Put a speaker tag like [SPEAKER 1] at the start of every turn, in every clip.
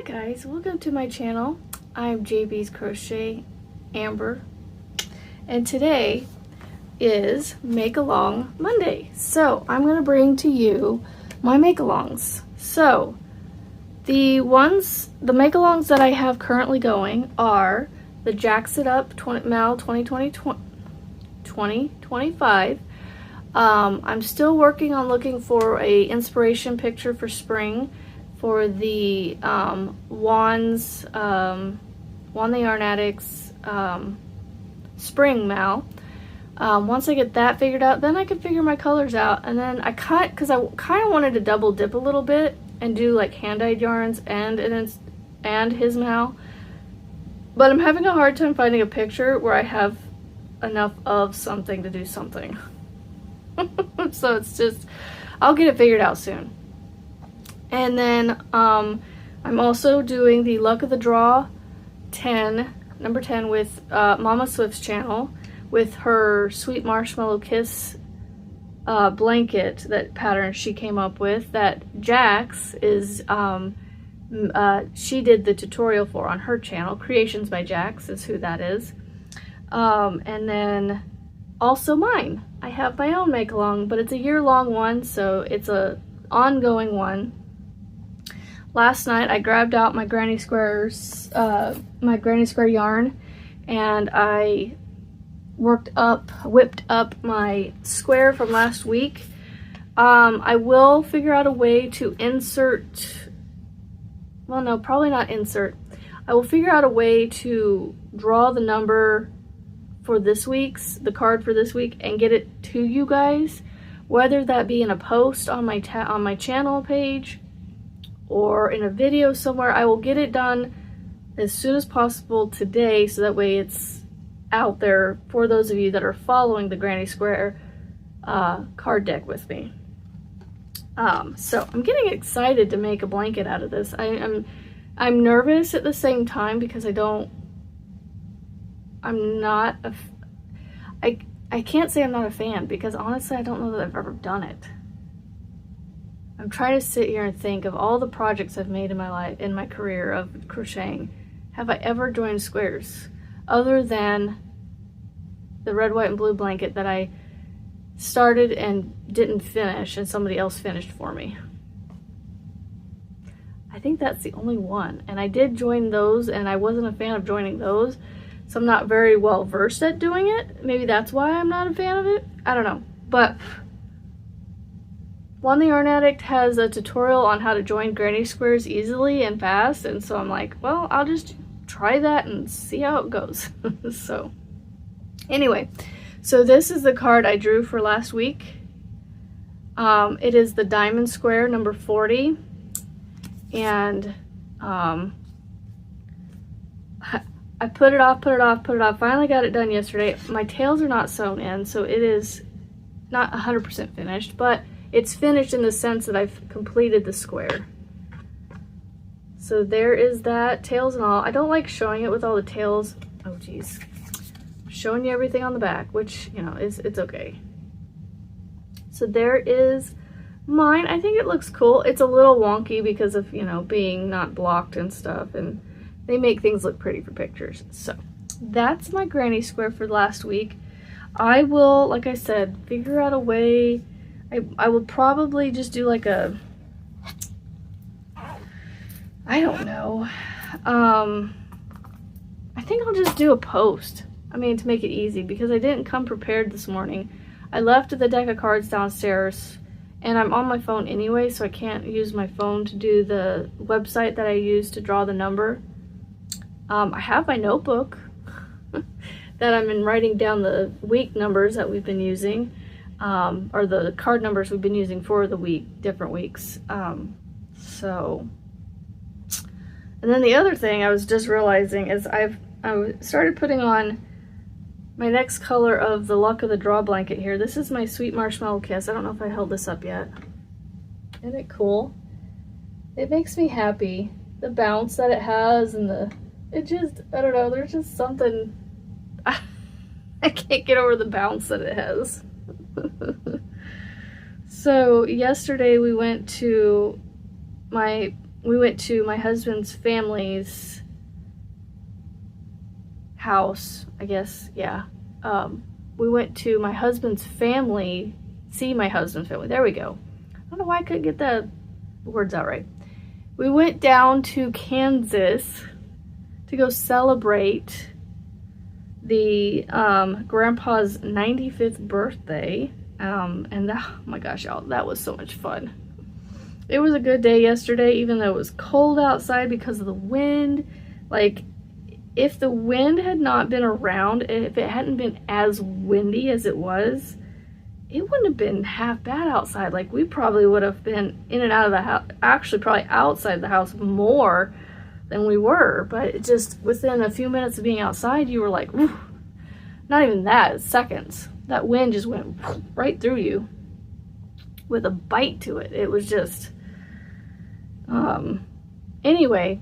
[SPEAKER 1] guys, welcome to my channel. I'm JB's Crochet Amber, and today is Make Along Monday. So I'm going to bring to you my make-alongs. So the make alongs that I have currently going are the Jacks It Up Mal 2025. I'm still working on looking for a inspiration picture for spring for the Wands, Wand the Yarn Addicts spring Mal. Once I get that figured out, then I can figure my colors out, and then I kind of wanted to double dip a little bit and do like hand-dyed yarns and his Mal, but I'm having a hard time finding a picture where I have enough of something to do something. So it's just, I'll get it figured out soon. And then I'm also doing the Luck of the Draw number 10 with Mama Swift's channel with her Sweet Marshmallow Kiss blanket, that pattern she came up with, that Jax is, she did the tutorial for on her channel. Creations by Jax is who that is. And then also mine. I have my own make-along, but it's a year-long one, so it's a ongoing one. Last night I grabbed out my Granny Squares, my Granny Square yarn, and I whipped up my square from last week. I will figure out a way to insert, well no, probably not insert. I will figure out a way to draw the number for this week's, the card for this week, and get it to you guys, whether that be in a post on my channel page or in a video somewhere. I will get it done as soon as possible today, so that way it's out there for those of you that are following the Granny Square card deck with me. So I'm getting excited to make a blanket out of this. I'm nervous at the same time because I can't say I'm not a fan, because honestly I don't know that I've ever done it. I'm trying to sit here and think of all the projects I've made in my life, in my career of crocheting. Have I ever joined squares other than the red, white, and blue blanket that I started and didn't finish and somebody else finished for me? I think that's the only one, and I did join those, and I wasn't a fan of joining those, so I'm not very well versed at doing it. Maybe that's why I'm not a fan of it. I don't know. But Wand the Yarn Addict has a tutorial on how to join granny squares easily and fast, and so I'm like, well, I'll just try that and see how it goes. So anyway, so this is the card I drew for last week. It is the Diamond Square number 40, and I put it off, finally got it done yesterday. My tails are not sewn in, so it is not 100% finished, but it's finished in the sense that I've completed the square. So there is that, tails and all. I don't like showing it with all the tails. Oh geez. I'm showing you everything on the back, which, you know, it's okay. So there is mine. I think it looks cool. It's a little wonky because of, you know, being not blocked and stuff, and they make things look pretty for pictures. So that's my granny square for last week. I will, like I said, figure out a way. I will probably just do like a, I don't know. I think I'll just do a post. I mean, to make it easy, because I didn't come prepared this morning. I left the deck of cards downstairs, and I'm on my phone anyway, so I can't use my phone to do the website that I use to draw the number. I have my notebook that I'm in writing down the week numbers that we've been using, or the card numbers we've been using for the week, different weeks. So, and then the other thing I was just realizing is I started putting on my next color of the Luck of the Draw blanket here. This is my Sweet Marshmallow Kiss. I don't know if I held this up yet. Isn't it cool? It makes me happy. The bounce that it has, and it just, I don't know, there's just something, I can't get over the bounce that it has. So yesterday we went to my we went to my husband's family's house, I guess, yeah. We went to my husband's family, see my husband's family, there we go. I don't know why I couldn't get the words out right. We went down to Kansas to go celebrate the grandpa's 95th birthday, and oh my gosh, y'all, that was so much fun. It was a good day yesterday, even though it was cold outside because of the wind. Like, if the wind had not been around, if it hadn't been as windy as it was, it wouldn't have been half bad outside. Like, we probably would have been in and out of the house, actually probably outside the house more than we were. But it just, within a few minutes of being outside, you were like, whew, not even that, seconds. That wind just went right through you with a bite to it. It was just, anyway,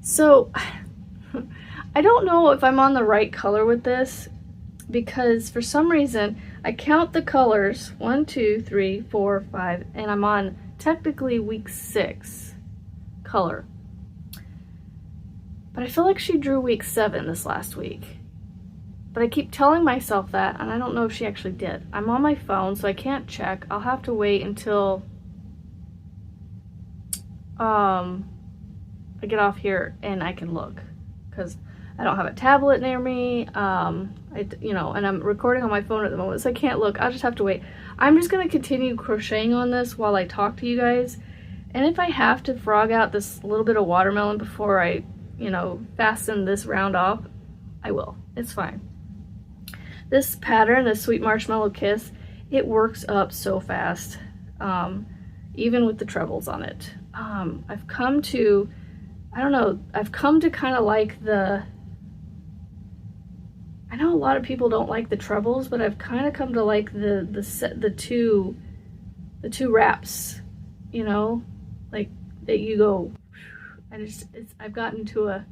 [SPEAKER 1] so I don't know if I'm on the right color with this, because for some reason I count the colors 1, 2, 3, 4, 5, and I'm on technically week 6 color. But I feel like she drew week 7 this last week. But I keep telling myself that, and I don't know if she actually did. I'm on my phone, so I can't check. I'll have to wait until I get off here and I can look, because I don't have a tablet near me, and I'm recording on my phone at the moment, so I can't look. I'll just have to wait. I'm just going to continue crocheting on this while I talk to you guys, and if I have to frog out this little bit of watermelon before I, fasten this round off, I will. It's fine. This pattern, the Sweet Marshmallow Kiss, it works up so fast, even with the trebles on it. I've come to kind of like the, I know a lot of people don't like the trebles, but I've kind of come to like the two wraps, like that you go, I've gotten to a,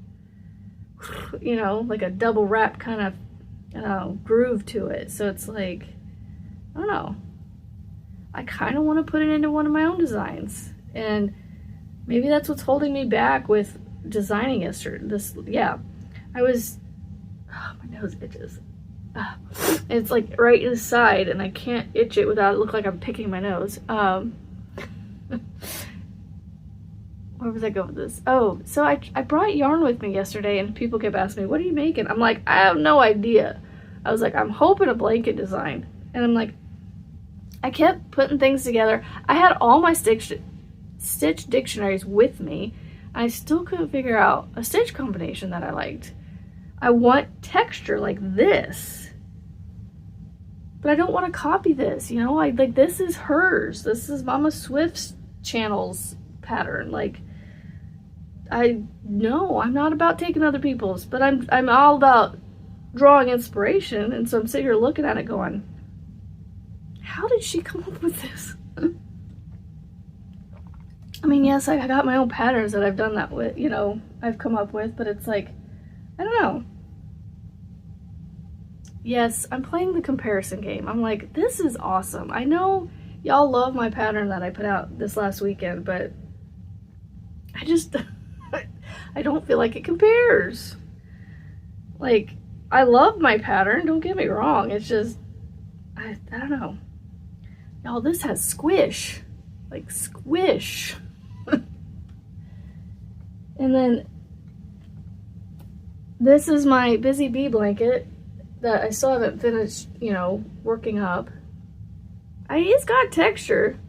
[SPEAKER 1] like a double wrap kind of, groove to it. So it's like, I don't know, I kind of want to put it into one of my own designs, and maybe that's what's holding me back with designing yesterday. I was, my nose itches. It's like right inside, and I can't itch it without it look like I'm picking my nose. Where was I going with this? Oh, so I brought yarn with me yesterday, and people kept asking me, what are you making? I'm like, I have no idea. I was like, I'm hoping a blanket design. And I'm like, I kept putting things together. I had all my stitch dictionaries with me. I still couldn't figure out a stitch combination that I liked. I want texture like this, but I don't want to copy this, like, this is hers. This is Mama Swift's channel's pattern. Like, I'm not about taking other people's, but I'm all about drawing inspiration. And so I'm sitting here looking at it going, how did she come up with this? I mean, yes, I got my own patterns that I've done that with, I've come up with, but it's like, I don't know. Yes, I'm playing the comparison game. I'm like, this is awesome. I know y'all love my pattern that I put out this last weekend, but I just, I don't feel like it compares. Like, I love my pattern, don't get me wrong. It's just, I don't know. Y'all, this has squish. Like, squish. And then this is my Busy Bee blanket that I still haven't finished, working up. It's got texture.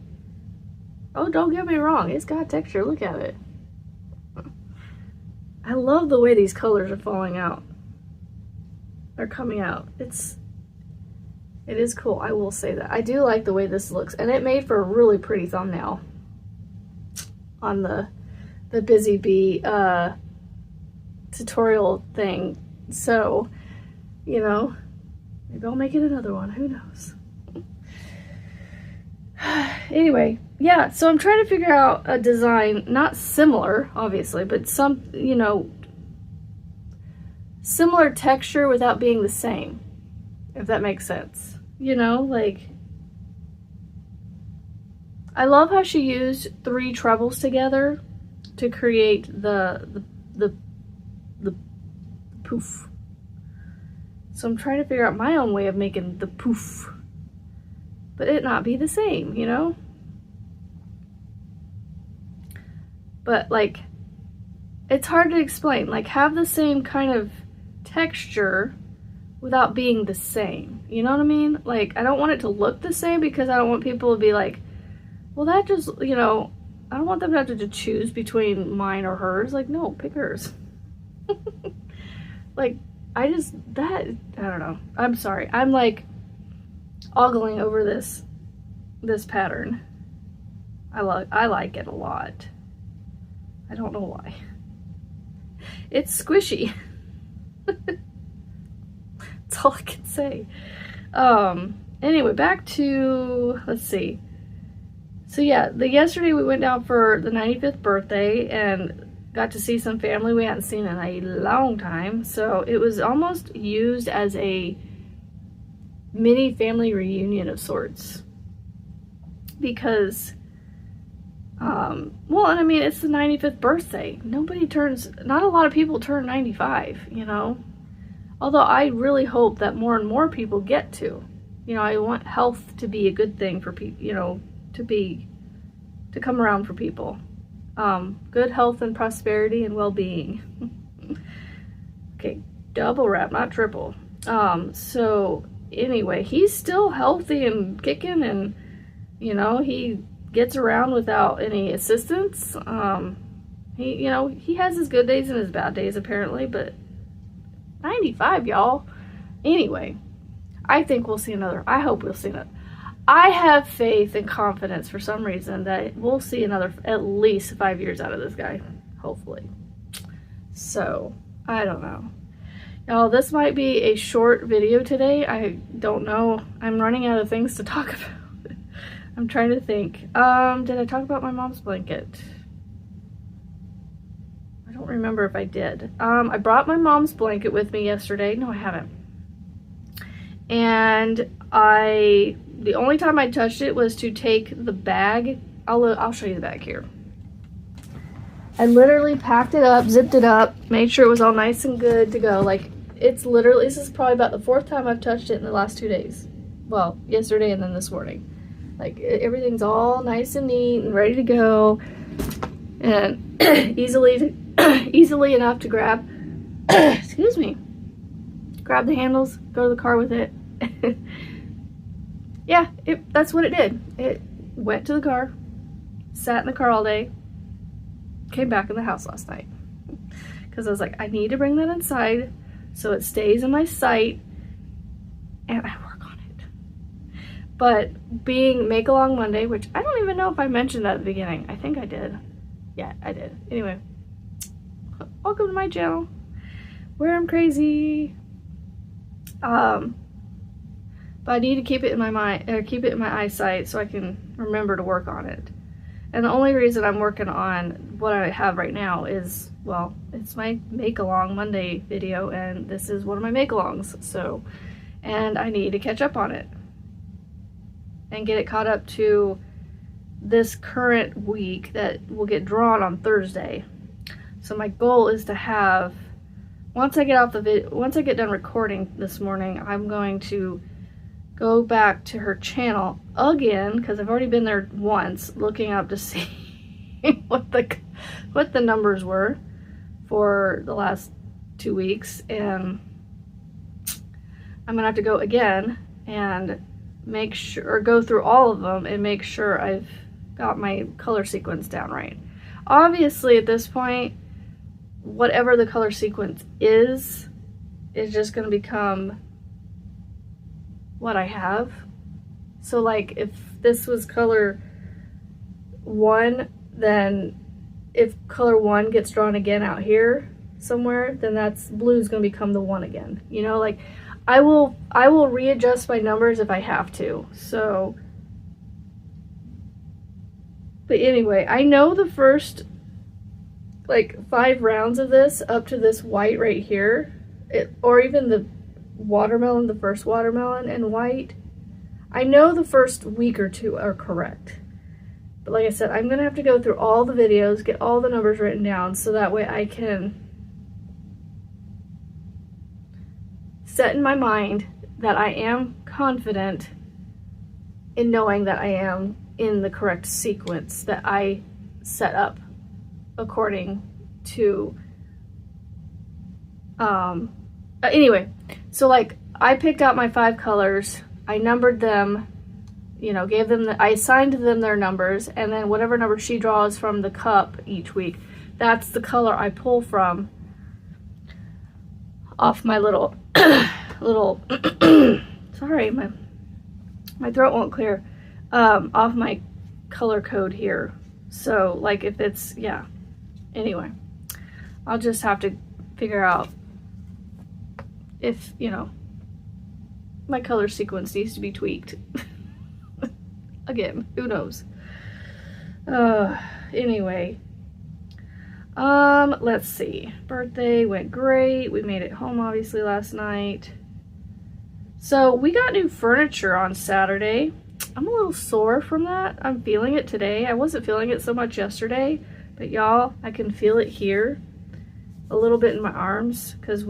[SPEAKER 1] Oh, don't get me wrong, it's got texture. Look at it. I love the way these colors are falling out. They're coming out. It is cool, I will say that. I do like the way this looks, and it made for a really pretty thumbnail on the Busy Bee tutorial thing. So, maybe I'll make it another one, who knows. Anyway, yeah, so I'm trying to figure out a design, not similar, obviously, but some, similar texture without being the same, if that makes sense. Like, I love how she used 3 trebles together to create the poof. So I'm trying to figure out my own way of making the poof, but it not be the same, you know? But like, it's hard to explain. Like, have the same kind of texture without being the same. You know what I mean? Like, I don't want it to look the same because I don't want people to be like, well, that just, you know, I don't want them to have to choose between mine or hers. Like, no, pick hers. Like, I don't know. I'm sorry. I'm like ogling over this pattern. I like it a lot. I don't know why. It's squishy. That's all I can say. Anyway, back to, let's see. So yeah, yesterday we went down for the 95th birthday and got to see some family we hadn't seen in a long time. So it was almost used as a mini family reunion of sorts. Because, well, and I mean, it's the 95th birthday. Not a lot of people turn 95, you know? Although I really hope that more and more people get to. You know, I want health to be a good thing for people, you know, to come around for people. Good health and prosperity and well-being. Okay, double wrap, not triple. So anyway, he's still healthy and kicking, and you know, he gets around without any assistance. You know, he has his good days and his bad days apparently, but 95, y'all. Anyway, I think we'll see another. I hope we'll see another. I have faith and confidence for some reason that we'll see another at least 5 years out of this guy, hopefully. So, I don't know. Y'all, this might be a short video today. I don't know. I'm running out of things to talk about. I'm trying to think. Did I talk about my mom's blanket? I don't remember if I did. I brought my mom's blanket with me yesterday. No, I haven't. And the only time I touched it was to take the bag. I'll show you the bag here. I literally packed it up, zipped it up, made sure it was all nice and good to go. Like, it's literally, this is probably about the 4th time I've touched it in the last 2 days. Well, yesterday and then this morning. Like, everything's all nice and neat and ready to go. And easily enough to grab, excuse me, grab the handles, go to the car with it. Yeah, that's what it did. It went to the car, sat in the car all day, came back in the house last night. Because I was like, I need to bring that inside so it stays in my sight and I work on it. But being Make Along Monday, which I don't even know if I mentioned that at the beginning. I think I did. Yeah, I did. Anyway, welcome to my channel where I'm crazy. But I need to keep it in my mind, or keep it in my eyesight so I can remember to work on it. And the only reason I'm working on what I have right now is, well, it's my Make Along Monday video, and this is one of my Make Alongs. So, and I need to catch up on it and get it caught up to this current week that will get drawn on Thursday. So my goal is to have, once I get done recording this morning, I'm going to go back to her channel again, because I've already been there once looking up to see what the numbers were for the last 2 weeks, and I'm gonna have to go again and make sure, or go through all of them and make sure I've got my color sequence down right. Obviously at this point, whatever the color sequence is just gonna become what I have. So like if this was color 1, then if color 1 gets drawn again out here somewhere, then that's blue's gonna become the 1 again. You know, like I will readjust my numbers if I have to. So, but anyway, I know the first like 5 rounds of this up to this white right here, or even the watermelon, the first watermelon and white, I know the first week or 2 are correct. like I said, I'm gonna have to go through all the videos, get all the numbers written down, so that way I can set in my mind that I am confident in knowing that I am in the correct sequence that I set up according to anyway, so like I picked out my 5 colors, I numbered them, you know, gave them I assigned them their numbers, and then whatever number she draws from the cup each week, that's the color I pull from off my little little sorry, my throat won't clear, off my color code here. So like if it's, yeah, anyway, I'll just have to figure out if, you know, my color sequence needs to be tweaked. Again, who knows? Anyway, let's see. Birthday went great. We made it home obviously last night. So we got new furniture on Saturday. I'm a little sore from that. I'm feeling it today. I wasn't feeling it so much yesterday, but y'all, I can feel it here a little bit in my arms, because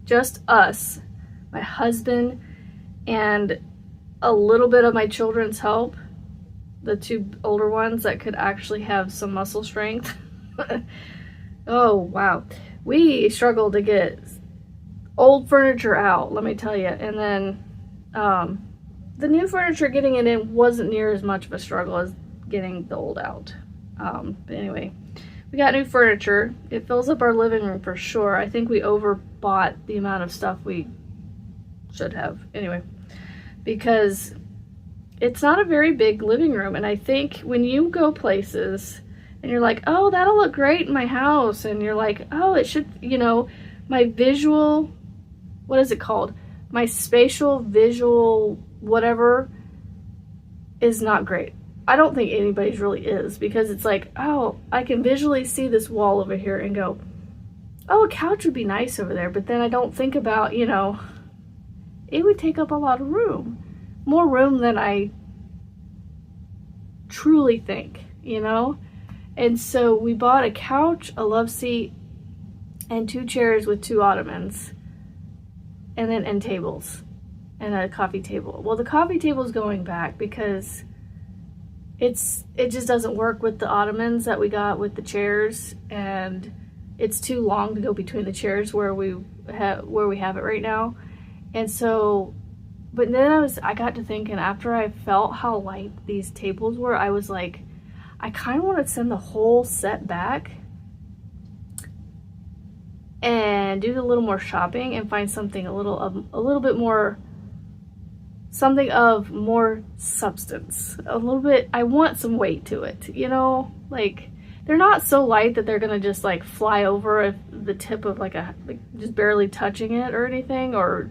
[SPEAKER 1] just us, my husband, and a little bit of my children's help, the 2 older ones that could actually have some muscle strength. Oh, wow. We struggled to get old furniture out, let me tell you. And then the new furniture, getting it in wasn't near as much of a struggle as getting the old out. But anyway, we got new furniture. It fills up our living room for sure. I think we overbought the amount of stuff we should have. Anyway, because it's not a very big living room. And I think when you go places and you're like, oh, that'll look great in my house, and you're like, oh, it should, you know, my visual, what is it called? My spatial visual whatever is not great. I don't think anybody's really is, because it's like, oh, I can visually see this wall over here and go, oh, a couch would be nice over there. But then I don't think about, you know, it would take up a lot of room. More room than I truly think, you know? And so we bought a couch, a love seat, and 2 chairs with 2 ottomans, and then end tables, and a coffee table. Well, the coffee table is going back because it just doesn't work with the ottomans that we got with the chairs, and it's too long to go between the chairs where we have it right now. And so, but then I got to thinking, after I felt how light these tables were, I was like, I kind of want to send the whole set back and do a little more shopping and find something a little bit more, something of more substance, a little bit. I want some weight to it, you know, like they're not so light that they're gonna just like fly over if the tip of like just barely touching it or anything, or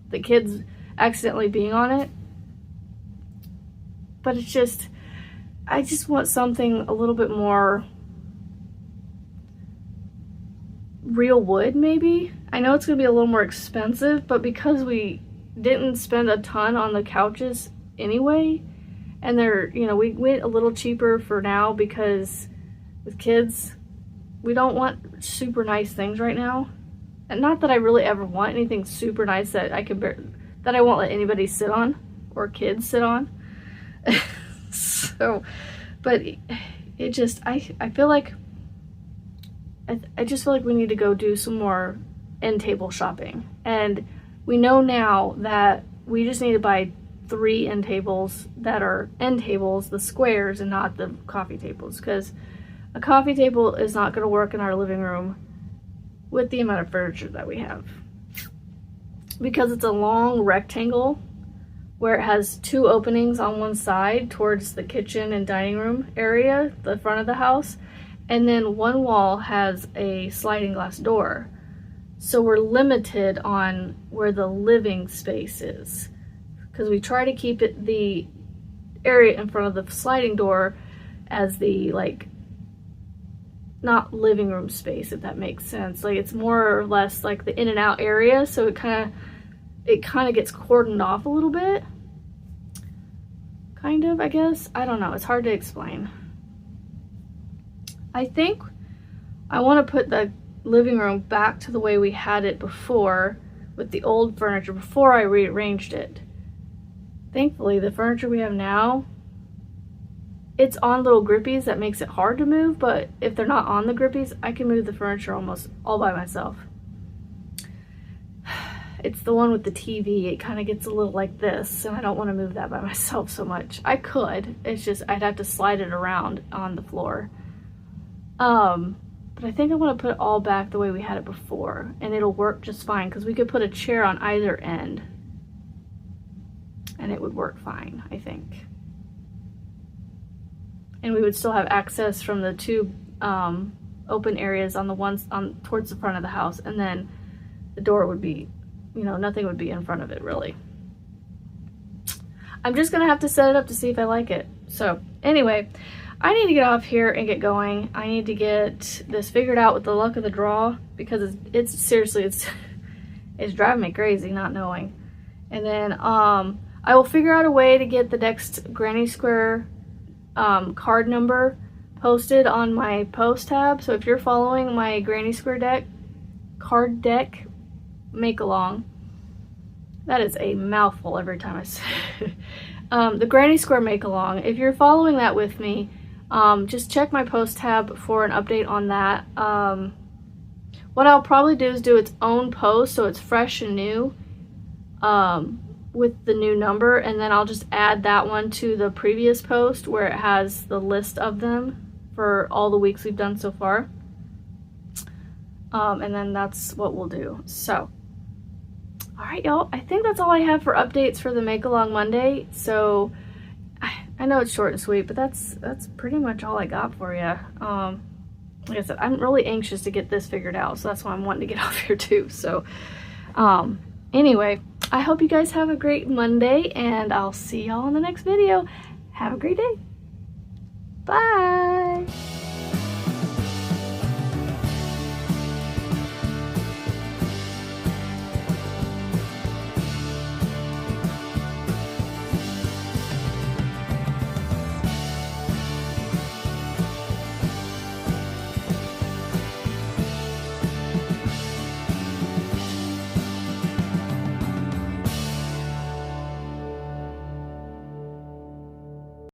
[SPEAKER 1] the kids accidentally being on it. But it's just, I just want something a little bit more real wood, maybe. I know it's gonna be a little more expensive, but because we didn't spend a ton on the couches anyway, and they're, you know, we went a little cheaper for now because with kids, we don't want super nice things right now. And not that I really ever want anything super nice that that I won't let anybody sit on, or kids sit on. So, but it just, I feel like, I just feel like we need to go do some more end table shopping. And we know now that we just need to buy 3 end tables that are end tables, the squares, and not the coffee tables, because a coffee table is not going to work in our living room with the amount of furniture that we have, because it's a long rectangle where it has 2 openings on one side towards the kitchen and dining room area, the front of the house, and then one wall has a sliding glass door. So we're limited on where the living space is, because we try to keep it, the area in front of the sliding door, as the, like, not living room space, if that makes sense. Like, it's more or less like the in and out area, so it kind of gets cordoned off a little bit. kind of, I guess. I don't know. It's hard to explain. I think I want to put the living room back to the way we had it before with the old furniture before I rearranged it. Thankfully, the furniture we have now, it's on little grippies that makes it hard to move, but if they're not on the grippies, I can move the furniture almost all by myself. It's the one with the TV. It kind of gets a little like this, and I don't want to move that by myself so much. I could. It's just I'd have to slide it around on the floor. But I think I want to put it all back the way we had it before, and it'll work just fine because we could put a chair on either end, and it would work fine, I think. And we would still have access from the two open areas on the ones on towards the front of the house, and then the door would be, you know, nothing would be in front of it really. I'm just gonna have to set it up to see if I like it. So anyway, I need to get off here and get going. I need to get this figured out with the luck of the draw, because it's seriously, it's driving me crazy not knowing. And then I will figure out a way to get the next Granny Square card number posted on my post tab. So if you're following my Granny Square card deck make along, that is a mouthful every time I say it. The Granny Square make along, if you're following that with me, just check my post tab for an update on that. What I'll probably do is do its own post so it's fresh and new with the new number, and then I'll just add that one to the previous post where it has the list of them for all the weeks we've done so far. And then that's what we'll do. So alright y'all, I think that's all I have for updates for the Make Along Monday. So I know it's short and sweet, but that's pretty much all I got for you. Like I said, I'm really anxious to get this figured out, so that's why I'm wanting to get off here too. So anyway, I hope you guys have a great Monday, and I'll see y'all in the next video. Have a great day. Bye.